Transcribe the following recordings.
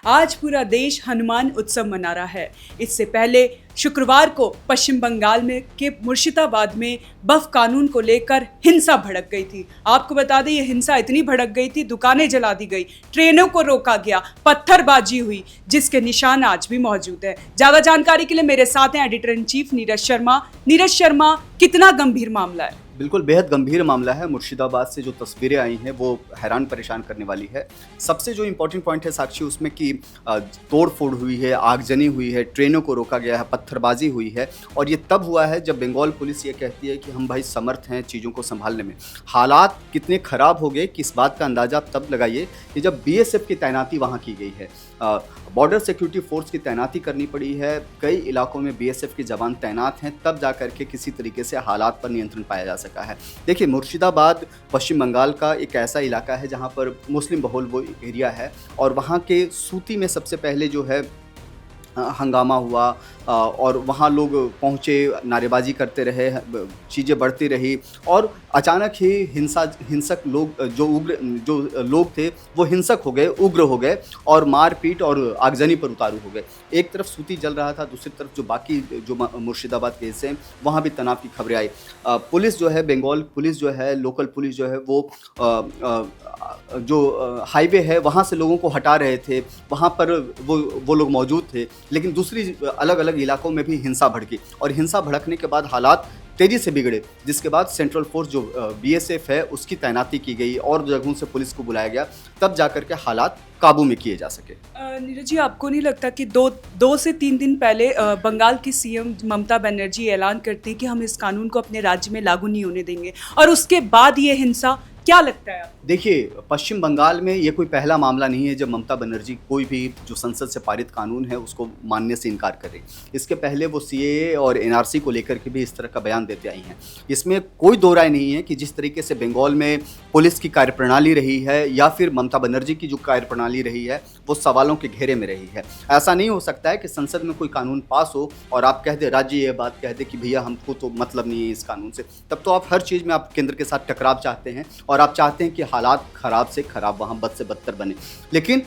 आज पूरा देश हनुमान उत्सव मना रहा है। इससे पहले शुक्रवार को पश्चिम बंगाल में के मुर्शिदाबाद में बफ कानून को लेकर हिंसा भड़क गई थी। आपको बता दें, ये हिंसा इतनी भड़क गई थी, दुकानें जला दी गई, ट्रेनों को रोका गया, पत्थरबाजी हुई, जिसके निशान आज भी मौजूद है। ज्यादा जानकारी के लिए मेरे साथ हैं editor in chief Neeraj Sharma. Neeraj Sharma, कितना गंभीर मामला है? बिल्कुल बेहद गंभीर मामला है। मुर्शिदाबाद से जो तस्वीरें आई हैं वो हैरान परेशान करने वाली है। सबसे जो इम्पोर्टेंट पॉइंट है साक्षी उसमें कि तोड़ फोड़ हुई है, आगजनी हुई है, ट्रेनों को रोका गया है, पत्थरबाजी हुई है। और ये तब हुआ है जब बंगाल पुलिस ये कहती है कि हम भाई समर्थ हैं चीज़ों को संभालने में। हालात कितने ख़राब हो गए कि इस बात का अंदाज़ा आप तब लगाइए कि जब BSF की तैनाती वहाँ की गई है। बॉर्डर सिक्योरिटी फोर्स की तैनाती करनी पड़ी है, कई इलाकों में BSF के जवान तैनात हैं, तब जा कर के किसी तरीके से हालात पर नियंत्रण पाया जा सका है। देखिए, मुर्शिदाबाद पश्चिम बंगाल का एक ऐसा इलाका है जहां पर मुस्लिम बहुल वो एरिया है और वहां के सूती में सबसे पहले जो है हंगामा हुआ और वहाँ लोग पहुँचे, नारेबाजी करते रहे, चीज़ें बढ़ती रही और अचानक ही हिंसक लोग जो लोग थे वो हिंसक हो गए, उग्र हो गए और मारपीट और आगजनी पर उतारू हो गए। एक तरफ सूती जल रहा था, दूसरी तरफ जो बाकी जो मुर्शिदाबाद के हिस्से हैं वहाँ भी तनाव की खबरें आई। पुलिस जो है, बंगाल पुलिस जो है, लोकल पुलिस जो है वो जो हाईवे है वहाँ से लोगों को हटा रहे थे, वहाँ पर वो लोग मौजूद थे। लेकिन दूसरी अलग अलग इलाकों में भी हिंसा भड़की और हिंसा भड़कने के बाद हालात तेज़ी से बिगड़े, जिसके बाद सेंट्रल फोर्स जो BSF है उसकी तैनाती की गई और जगहों से पुलिस को बुलाया गया, तब जाकर के हालात काबू में किए जा सके। नीरज जी, आपको नहीं लगता कि दो से 3 दिन पहले बंगाल की CM ममता बनर्जी ऐलान करती कि हम इस कानून को अपने राज्य में लागू नहीं होने देंगे और उसके बाद ये हिंसा, क्या लगता है? देखिए, पश्चिम बंगाल में ये कोई पहला मामला नहीं है जब ममता बनर्जी कोई भी जो संसद से पारित कानून है उसको मानने से इनकार करे। इसके पहले वो CAA और NRC को लेकर के भी इस तरह का बयान देते आई हैं। इसमें कोई दो राय नहीं है कि जिस तरीके से बंगाल में पुलिस की कार्यप्रणाली रही है या फिर ममता बनर्जी की जो कार्यप्रणाली रही है वो सवालों के घेरे में रही है। ऐसा नहीं हो सकता है कि संसद में कोई कानून पास हो और आप कह दे, राज्य ये बात कह दे कि भैया हमको तो मतलब नहीं है इस कानून से। तब तो आप हर चीज़ में आप केंद्र के साथ टकराव चाहते हैं और आप चाहते हैं कि हालात खराब से खराब वहाँ बद से बदतर बने। लेकिन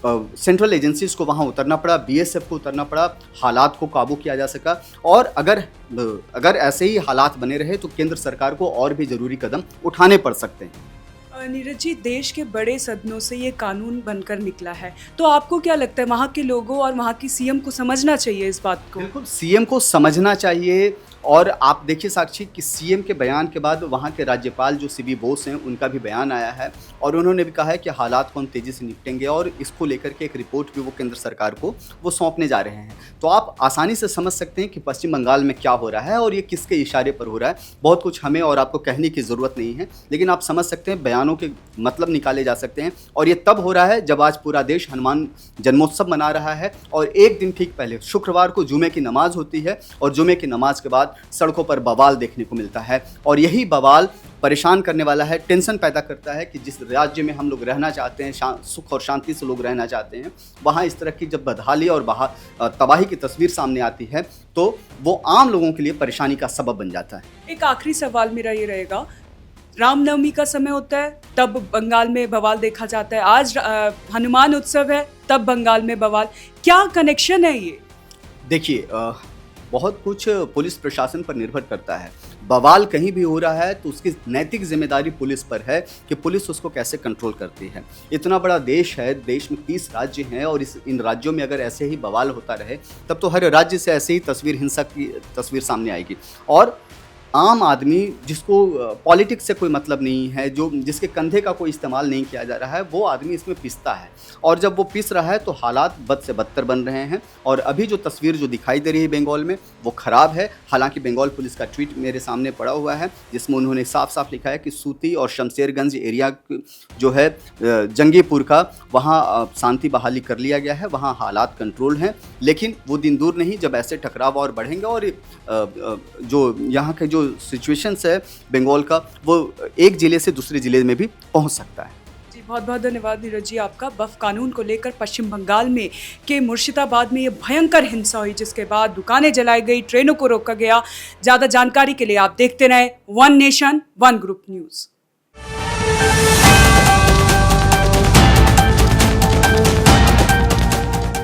सेंट्रल एजेंसीज को वहाँ उतरना पड़ा, BSF को उतरना पड़ा, हालात को काबू किया जा सका। और अगर ऐसे ही हालात बने रहे तो केंद्र सरकार को और भी ज़रूरी कदम उठाने पड़ सकते हैं। नीरज जी, देश के बड़े सदनों से ये कानून बनकर निकला है, तो आपको क्या लगता है वहाँ के लोगों और वहाँ की CM को समझना चाहिए इस बात को? बिल्कुल, CM को समझना चाहिए। और आप देखिए साक्षी कि CM के बयान के बाद वहाँ के राज्यपाल जो CB बोस हैं उनका भी बयान आया है और उन्होंने भी कहा है कि हालात को हम तेज़ी से निपटेंगे और इसको लेकर के एक रिपोर्ट भी वो केंद्र सरकार को वो सौंपने जा रहे हैं। तो आप आसानी से समझ सकते हैं कि पश्चिम बंगाल में क्या हो रहा है और ये किसके इशारे पर हो रहा है। बहुत कुछ हमें और आपको कहने की ज़रूरत नहीं है, लेकिन आप समझ सकते हैं, बयानों के मतलब निकाले जा सकते हैं। और ये तब हो रहा है जब आज पूरा देश हनुमान जन्मोत्सव मना रहा है और एक दिन ठीक पहले शुक्रवार को जुमे की नमाज होती है और जुमे की नमाज के बाद सड़कों पर बवाल देखने को मिलता है। और यही बवाल परेशान करने वाला है, टेंशन पैदा करता है कि जिस राज्य में हम लोग रहना चाहते हैं, सुख और शांति से लोग रहना चाहते हैं, वहाँ इस तरह की जब बदहाली और तबाही की तस्वीर सामने आती है तो वो आम लोगों के लिए परेशानी का सबब बन जाता है। एक आखिरी सवाल मेरा ये रहेगा, रामनवमी का समय होता है तब बंगाल में बवाल देखा जाता है, आज हनुमान उत्सव है तब बंगाल में बवाल, क्या कनेक्शन है ये? देखिए, बहुत कुछ पुलिस प्रशासन पर निर्भर करता है। बवाल कहीं भी हो रहा है तो उसकी नैतिक जिम्मेदारी पुलिस पर है कि पुलिस उसको कैसे कंट्रोल करती है। इतना बड़ा देश है, देश में 30 राज्य हैं और इन राज्यों में अगर ऐसे ही बवाल होता रहे तब तो हर राज्य से ऐसे ही हिंसक की तस्वीर सामने आएगी। और आम आदमी जिसको पॉलिटिक्स से कोई मतलब नहीं है, जिसके कंधे का कोई इस्तेमाल नहीं किया जा रहा है, वो आदमी इसमें पिसता है और जब वो पिस रहा है तो हालात बद से बदतर बन रहे हैं। और अभी जो तस्वीर जो दिखाई दे रही है बंगाल में वो ख़राब है। हालांकि बंगाल पुलिस का ट्वीट मेरे सामने पड़ा हुआ है जिसमें उन्होंने साफ साफ लिखा है कि सूती और शमशेरगंज एरिया जो है जंगीपुर का, वहाँ शांति बहाली कर लिया गया है, वहाँ हालात कंट्रोल हैं। लेकिन वो दिन दूर नहीं जब ऐसे टकराव और बढ़ेंगे और जो यहाँ के जो सिचुएशंस है बंगाल का वो एक जिले से दूसरे जिले में भी पहुंच सकता है। जी, बहुत बहुत धन्यवाद नीरज जी आपका। बफ कानून को लेकर पश्चिम बंगाल में के मुर्शिदाबाद में ये भयंकर हिंसा हुई, जिसके बाद दुकानें जलाई गई, ट्रेनों को रोका गया। ज़्यादा जानकारी के लिए आप देखते रहे one nation one group news.